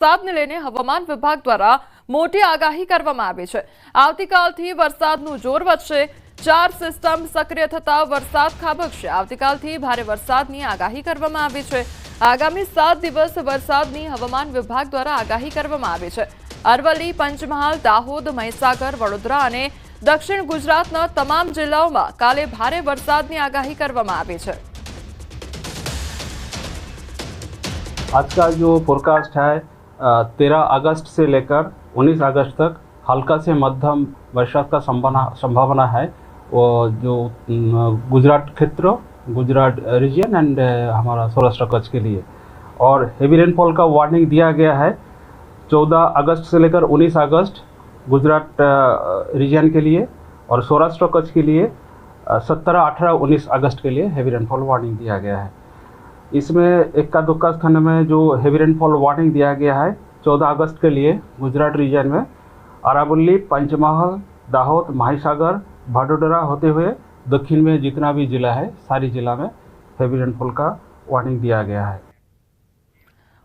વરસાદને લઈને હવામાન વિભાગ દ્વારા મોટી આગાહી કરવામાં આવી છે। આવતીકાલથી વરસાદનું જોર વધશે। 4 સિસ્ટમ સક્રિય થતા વરસાદ ખાબકશે। આવતીકાલથી ભારે વરસાદની આગાહી કરવામાં આવી છે। આગામી 7 દિવસ વરસાદની હવામાન વિભાગ દ્વારા આગાહી કરવામાં આવી છે। અરવલ્લી, પંચમહાલ, દાહોદ, મહીસાગર, વડોદરા અને દક્ષિણ ગુજરાતના તમામ જિલ્લાઓમાં કાલે ભારે વરસાદની આગાહી કરવામાં આવી છે। आज का जो फोरकास्ट है 13 अगस्त से लेकर 19 अगस्त तक हल्का से मध्यम वर्षा का संभावना है। वो जो गुजरात क्षेत्र, गुजरात रीजन एंड हमारा सौराष्ट्र कच्छ के लिए, और हेवी रेनफॉल का वार्निंग दिया गया है 14 अगस्त से लेकर 19 अगस्त गुजरात रीजन के लिए, और सौराष्ट्र कच्छ के लिए 17, 18, 19 अगस्त के लिए हेवी रेनफॉल वार्निंग दिया गया है। इसमें इक्का दुक्का स्थान में जो हेवी रेनफॉल वार्निंग दिया गया है 14 अगस्त के लिए गुजरात रीजन में अरावली, पंचमहाल, दाहोद, महीसागर, वडोदरा होते हुए दक्षिण में जितना भी जिला है सारी जिला में हेवी रेनफॉल का वार्निंग दिया गया है।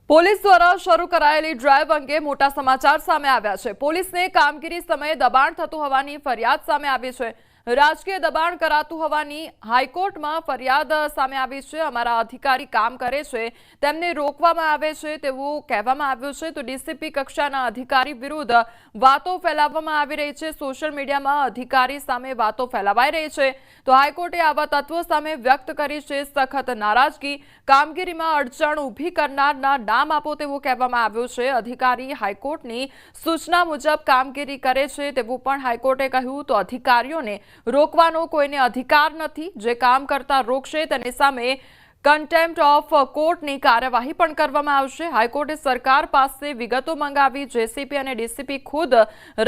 પોલીસ દ્વારા શરૂ કરાયેલી ડ્રાઈવ અંગે મોટા સમાચાર સામે આવ્યા છે। પોલીસને કામગીરી સમયે દબાણ થતું હોવાની ફરિયાદ સામે આવી છે। રાજકીય દબાણ કરાતું હોવાની હાઈકોર્ટમાં ફરિયાદ સામે આવી છે। અમારા અધિકારી કામ કરે છે તેમને રોકવામાં આવે છે તેવું કહેવામાં આવ્યું છે। તો ડીસીપી કક્ષાના અધિકારી વિરુદ્ધ વાતો ફેલાવવામાં આવી રહી છે। સોશિયલ મીડિયામાં અધિકારી સામે વાતો ફેલાવાઈ રહી છે। તો હાઈકોર્ટે આવા તત્વો સામે વ્યક્ત કરી છે સખત નારાજગી। કામગીરીમાં અડચણ ઊભી કરનારના નામ આપો તેવું કહેવામાં આવ્યું છે। અધિકારી હાઈકોર્ટની સૂચના મુજબ કામગીરી કરે છે તેવું પણ હાઈકોર્ટે કહ્યું। તો અધિકારીઓને રોકવાનો કોઈને અધિકાર નથી। જે કામ કરતા રોકશે તેની સામે કન્ટેમ્પ્ટ ઓફ કોર્ટની કાર્યવાહી પણ કરવામાં આવશે। હાઈકોર્ટે સરકાર પાસે વિગતો મંગાવી। જેસીપી અને ડીસીપી ખુદ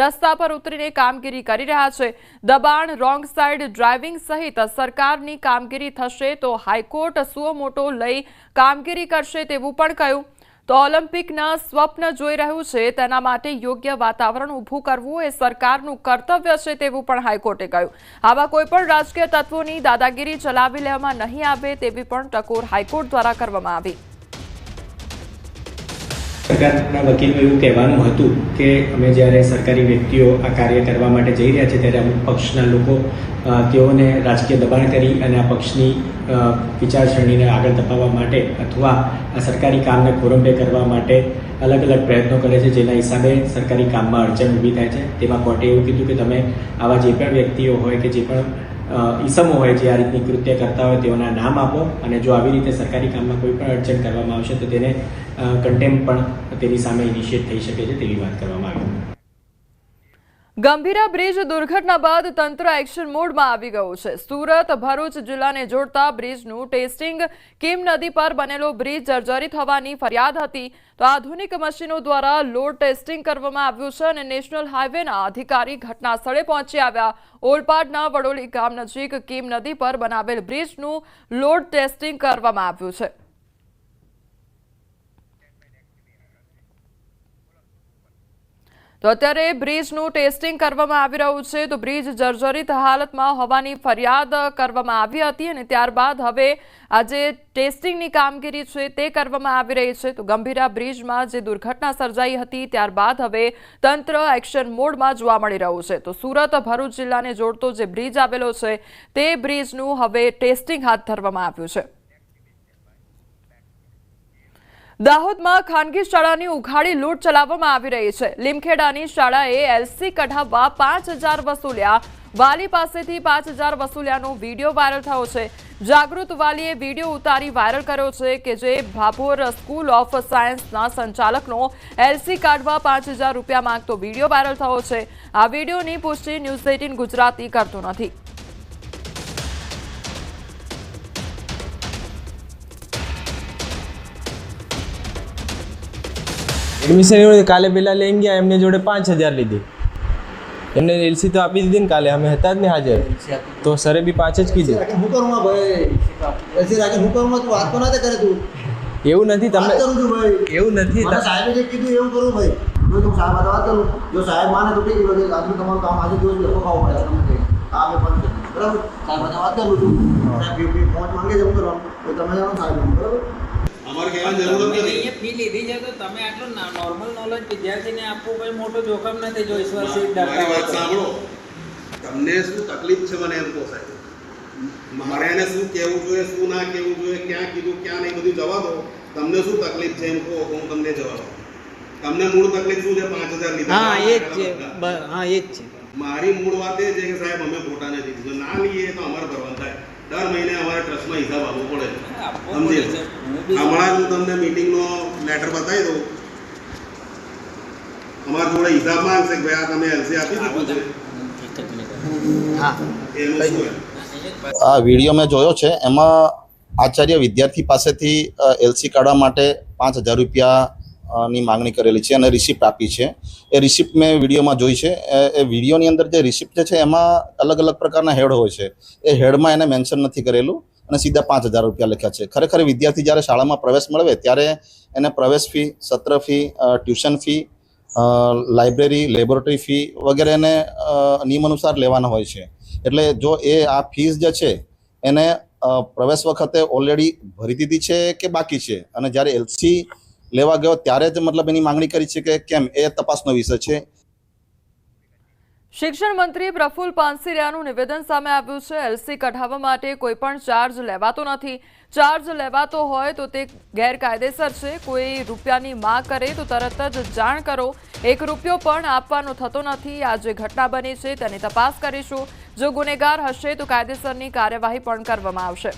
રસ્તા પર ઉતરીને કામગીરી કરી રહ્યા છે। દબાણ, રોંગ સાઇડ ડ્રાઇવિંગ સહિત સરકારની કામગીરી થશે તો હાઈકોર્ટ સુઓ મોટો લઈ કામગીરી કરશે તેવું પણ કહ્યું। તો ઓલિમ્પિકના સ્વપ્ન જોઈ રહ્યું છે તેના માટે યોગ્ય વાતાવરણ ઊભું કરવું એ સરકારનું કર્તવ્ય છે તેવું પણ હાઈકોર્ટે કહ્યું। આવા કોઈપણ રાજકીય તત્વોની દાદાગીરી ચલાવી લેવામાં નહીં આવે તેવી પણ ટકોર હાઈકોર્ટ દ્વારા કરવામાં આવી। સરકારના વકીલનું એવું કહેવાનું હતું કે અમે જ્યારે સરકારી વ્યક્તિઓ આ કાર્ય કરવા માટે જઈ રહ્યા છે ત્યારે અમુક પક્ષના લોકો તેઓને રાજકીય દબાણ કરી અને આ પક્ષની વિચારસરણીને આગળ ધપાવવા માટે અથવા આ સરકારી કામને ખોરંભે કરવા માટે અલગ અલગ પ્રયત્નો કરે છે, જેના હિસાબે સરકારી કામમાં અડચણ ઊભી થાય છે। તેમાં કોર્ટે એવું કીધું કે તમે આવા જે પણ વ્યક્તિઓ હોય કે જે પણ ઈસમો હોય જે આ રીતની કૃત્ય કરતા હોય તેઓના નામ આપો, અને જો આવી રીતે સરકારી કામમાં કોઈ પણ અડચણ કરવામાં આવશે તો તેને કન્ટેમ્પ પણ તેની સામે ઇનિશિએટ થઈ શકે છે તેવી વાત કરવામાં આવી। ગંભીરા બ્રિજ દુર્ઘટના બાદ તંત્ર એક્શન મોડમાં આવી ગયું છે। સુરત, ભરૂચ જિલ્લાને જોડતા બ્રિજનું ટેસ્ટિંગ કીમ નદી પર બનેલો બ્રિજ જર્જરિત હોવાની ફરિયાદ હતી। તો આધુનિક મશીનો દ્વારા લોડ ટેસ્ટિંગ કરવામાં આવ્યું છે અને નેશનલ હાઈવેના અધિકારી ઘટના સ્થળે પહોંચી આવ્યા। ઓલપાડના વડોલી ગામ નજીક કીમ નદી પર બનાવેલ બ્રિજનું લોડ ટેસ્ટિંગ કરવામાં આવ્યું છે। તો અત્યારે બ્રિજનું ટેસ્ટિંગ કરવામાં આવી રહ્યું છે। તો બ્રિજ જર્જરિત હાલતમાં હોવાની ફરિયાદ કરવામાં આવી હતી અને ત્યારબાદ હવે આજે ટેસ્ટિંગની કામગીરી છે તે કરવામાં આવી રહી છે। તો ગંભીરા બ્રિજમાં જે દુર્ઘટના સર્જાઈ હતી ત્યારબાદ હવે તંત્ર એક્શન મોડમાં જોવા મળી રહ્યું છે। તો સુરત, ભરૂચ જિલ્લાને જોડતો જે બ્રિજ આવેલો છે તે બ્રિજનું હવે ટેસ્ટિંગ હાથ ધરવામાં આવ્યું છે। દાહોદમાં ખાનગી શાળાની ઉઘાડી લૂંટ ચલાવવામાં આવી રહી છે। લીમખેડાની શાળાએ એલસી કઢાવવા 5000 વસૂલ્યા। વાલી પાસેથી 5000 વસૂલ્યાનો વિડીયો વાયરલ થયો છે। જાગૃત વાલીએ વિડીયો ઉતારી વાયરલ કર્યો છે કે જે ભાભોર સ્કૂલ ઓફ સાયન્સના સંચાલકનો એલસી કાઢવા 5000 રૂપિયા માંગતો વિડીયો વાયરલ થયો છે। આ વિડીયોની પુષ્ટિ ન્યૂઝ 18 ગુજરાતી કરતું નથી। એડમિશન એવું કાલે પહેલાં લઈને ગયા, એમને જોડે 5000 લીધી। એમને એલસી તો આપી દીધી ને કાલે, અમે હતા જ ને હાજર, તો સરે બી 5 જ કીધું। એવું નથી, તમે એવું નથી, સાહેબે જે કીધું એવું કરું ભાઈ। જો સાહેબ વાત કરું, જો સાહેબ માને તો ઠીક છે, આજનું તમારું કામ આજે દિવસ લખો ખાવું પડે તમને આ મેં પણ બરાબર। સાહેબ વાત કરું છું, સાહેબ પહોંચ માંગે છે, હું કરવાનું તો તમે જાણો સાહેબ બરાબર। અમારે કહેવાની જરૂર જ નથી. અહીંયા ફી લીધી છે તો તમે આટલું નોર્મલ નોલેજ વિદ્યાર્થીને આપવું કોઈ મોટું જોખમ નથી જો ઈશ્વર સિદ્ધ મારી વાત સાંભળો. તમને શું તકલીફ છે મને એમ કહો સાહેબ. મારે એને શું કહેવું જોઈએ, શું ના કહેવું જોઈએ, ક્યાં કીધું ક્યાં નહીં, બધું જવા દો. તમને શું તકલીફ છે એમ કહો, હું તમને જવાબ આપું. તમને મૂળ તકલીફ શું છે? 5000 લીધા. હા એ જ છે. હા એ જ છે. મારી મૂળ વાત એ છે કે સાહેબ અમે ખોટા નથી. જો ના લઈએ તો અમારે ભરવાનું થાય. દર મહિને અમારે ટ્રસ્ટમાં હિસાબ આપવો પડે છે. સમજી લો. હમણાં હું તમને મીટિંગનો લેટર બતાવી દઉં. અમારા જોડે હિસાબ માંગશે કે ભાઈ આ તમે એલસી આપી દીધું છે. એનું શું? આ વિડીયો મેં જોયો છે, એમાં આચાર્ય વિદ્યાર્થી પાસેથી એલસી કાઢવા માટે 5000 રૂપિયાની માંગણી કરેલી છે અને રિસિપ્ટ આપી છે. એ રિસિપ્ટ મેં વિડીયોમાં જોઈ છે. એ વિડીયોની અંદર જે રિસિપ્ટ છે એમાં અલગ અલગ પ્રકારના હેડ હોય છે. એ હેડમાં એને મેન્શન નથી કરેલું અને સીધા 5000 રૂપિયા લખ્યા છે. ખરેખર વિદ્યાર્થી જ્યારે શાળામાં પ્રવેશ મેળવે ત્યારે એને પ્રવેશ ફી, સત્ર fee, tuition fee, library, laboratory fee વગેરે એને નિયમ અનુસાર લેવાના હોય છે. એટલે જો એ આ ફીસ જે છે એને પ્રવેશ વખતે ઓલરેડી ભરી દીધી છે કે બાકી છે, અને જ્યારે એલસી લેવા ગયો ત્યારે જ મતલબ એની માંગણી કરી છે કે કેમ, એ તપાસનો વિષય છે. શિક્ષણ મંત્રી પ્રફુલ્લ પાનસેરિયાનું નિવેદન સામે આવ્યું છે. એલસી કઢાવવા માટે કોઈ પણ ચાર્જ લેવાતો નથી. ચાર્જ લેવાતો હોય તો તે ગેરકાયદેસર છે. કોઈ રૂપિયાની માંગ કરે તો તરત જ જાણ કરો. 1 રૂપિયો પણ આપવાનો થતો નથી. આ જે ઘટના બની છે તેની તપાસ કરીશું. જો ગુનેગાર હશે તો કાયદેસરની કાર્યવાહી પણ કરવામાં આવશે.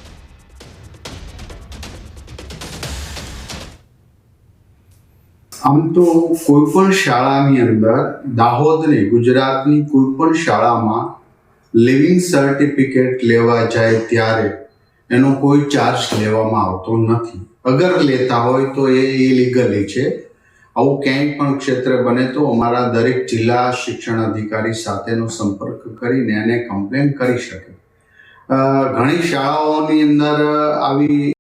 આમ તો કોઈ પણ શાળાની અંદર, દાહોદની ગુજરાતની કોઈ પણ શાળામાં લિવિંગ સર્ટિફિકેટ લેવા જાય ત્યારે એનો કોઈ ચાર્જ લેવામાં આવતો નથી. અગર લેતા હોય તો એ ઇલીગલી છે. આવું ક્યાંય પણ ક્ષેત્રે બને તો અમારા દરેક જિલ્લા શિક્ષણ અધિકારી સાથેનો સંપર્ક કરીને એને કમ્પ્લેન કરી શકે. ઘણી શાળાઓની અંદર આવી